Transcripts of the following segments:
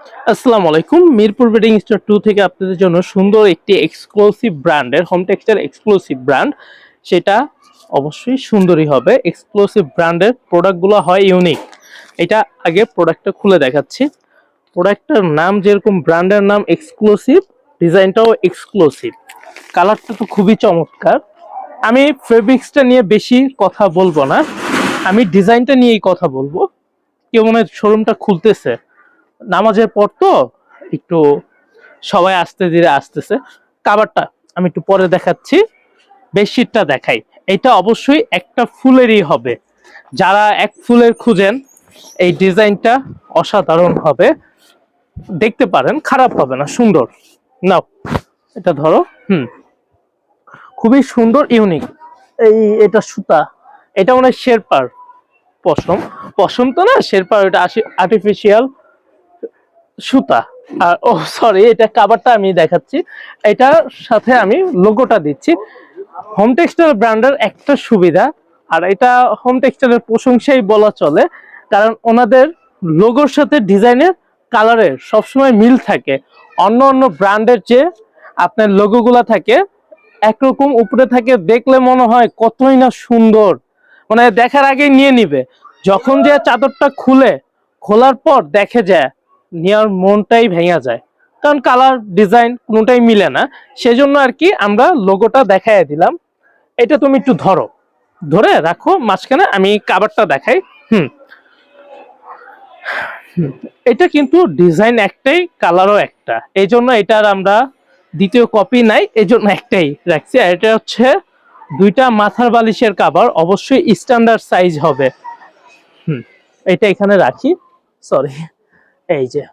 আসসালামু আলাইকুম। Mirpur bedding store 2 থেকে আপনাদের জন্য সুন্দর একটি এক্সক্লুসিভ ব্র্যান্ডের হোম টেক্সটাইল এক্সক্লুসিভ ব্র্যান্ড, সেটা অবশ্যই সুন্দরই হবে। এক্সক্লুসিভ ব্র্যান্ডের প্রোডাক্টগুলো হয় ইউনিক। এটা আগে প্রোডাক্টটা খুলে দেখাচ্ছি। প্রোডাক্টটার নাম যেরকম ব্র্যান্ডের নাম এক্সক্লুসিভ, ডিজাইনটাও এক্সক্লুসিভ, কালারটা তো খুবই চমৎকার। আমি ফেব্রিক্সটা নিয়ে বেশি কথা বলবো না, আমি ডিজাইনটা নিয়েই কথা বলবো। কেউ মনে হয় শোরুমটা খুলতেছে, নামাজের পর তো একটু সবাই আস্তে ধীরে আসতেছে। কাভারটা আমি একটু পরে দেখাচ্ছি, বেডশিটটা দেখাই। এটা অবশ্যই একটা ফুলেরই হবে, যারা এক ফুলের খুঁজেন এই ডিজাইনটা অসাধারণ হবে। দেখতে পারেন, খারাপ হবে না, সুন্দর। নাও এটা ধরো। খুবই সুন্দর, ইউনিক। এটা সুতা, এটা মনে হয় শেরপার পশম। পশম তো না, শেরপার, এটা আর্টিফিশিয়াল সুতা। আর সরি, এটা কাভারটা আমি দেখাচ্ছি, এটার সাথে আমি লোগোটা দিচ্ছি। হোম টেক্সটাইল ব্র্যান্ডের একটা সুবিধা, আর এটা হোম টেক্সটাইলের প্রশংসাই বলা চলে, কারণ ওনাদের লোগোর সাথে ডিজাইনের কালারের সবসময় মিল থাকে। অন্য অন্য ব্র্যান্ডের যে আপনার লোগোগুলা থাকে একরকম উপরে থাকে, দেখলে মনে হয় কতই না সুন্দর, মানে দেখার আগেই নিয়ে নিবে। যখন যে চাদরটা খোলার পর দেখে যায়, নেওয়ার মনটাই ভেঙে যায়, কারণ কালার ডিজাইন কোনোটাই মিলে না। সেজন্য আর কি আমরা লোগোটা দেখাই দিলাম। এটা তুমি একটু ধরে রাখো মাঝখানে, আমি কাভারটা দেখাই। এটা কিন্তু ডিজাইন একটাই, কালারও একটা, এই জন্য এটার আমরা দ্বিতীয় কপি নাই, এই জন্য একটাই রাখছি। আর এটা হচ্ছে দুইটা মাথার বালিশের কাভার, অবশ্যই স্ট্যান্ডার্ড সাইজ হবে। এটা এখানে রাখি, সরি। এই যে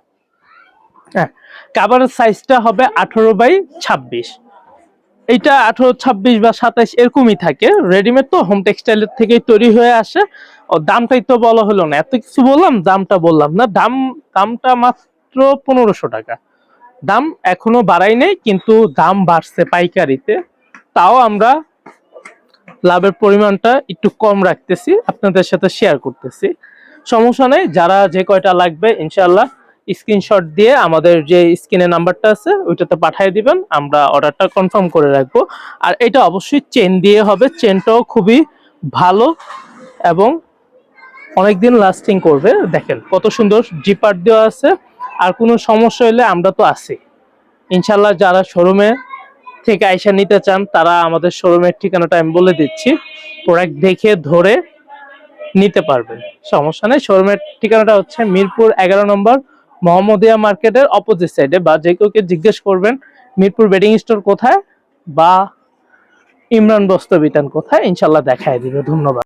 হ্যাঁ, কাভারের সাইজটা হবে 18x26। এইটা 18, 26 বা 27 এরকমই থাকে। রেডিমেড তো হোম টেক্সটাইলের থেকেই তৈরি হয়ে আসে। ও দামটাই তো বলা হলো না, এত কিছু বললাম, দামটা বললাম না। দামটা মাত্র 1500 টাকা। দাম এখনো বাড়াই নাই, কিন্তু দাম বাড়ছে পাইকারিতে। তাও আমরা লাভের পরিমাণটা একটু কম রাখতেছি, আপনাদের সাথে শেয়ার করতেছি। সমস্যা নেই, যারা যে কয়টা লাগবে ইনশাআল্লাহ স্ক্রিনশট দিয়ে আমাদের যে স্ক্রিনে নাম্বারটা আছে ওইটাতে পাঠিয়ে দিবেন, আমরা অর্ডারটা কনফার্ম করে রাখবো। আর এটা অবশ্যই চেন দিয়ে হবে, চেনটাও খুবই ভালো এবং অনেকদিন লাস্টিং করবে। দেখেন কত সুন্দর জিপার দেওয়া আছে। আর কোনো সমস্যা হলে আমরা তো আছি ইনশাআল্লাহ। যারা শোরুমে থেকে আইসা নিতে চান তারা আমাদের শোরুমের ঠিকানাটা আমি বলে দিচ্ছি, প্রোডাক্ট দেখে ধরে নিতে পারবেন, সমস্যা নেই। শোরুমের ঠিকানাটা হচ্ছে মিরপুর 11 নম্বর মোহাম্মদিয়া মার্কেটের অপোজিট সাইডে। বা যে কেউকে জিজ্ঞেস করবেন মিরপুর বেডিং স্টোর কোথায় বা ইমরান বস্ত্র বিতান কোথায়, ইনশাল্লাহ দেখায় দিবে। ধন্যবাদ।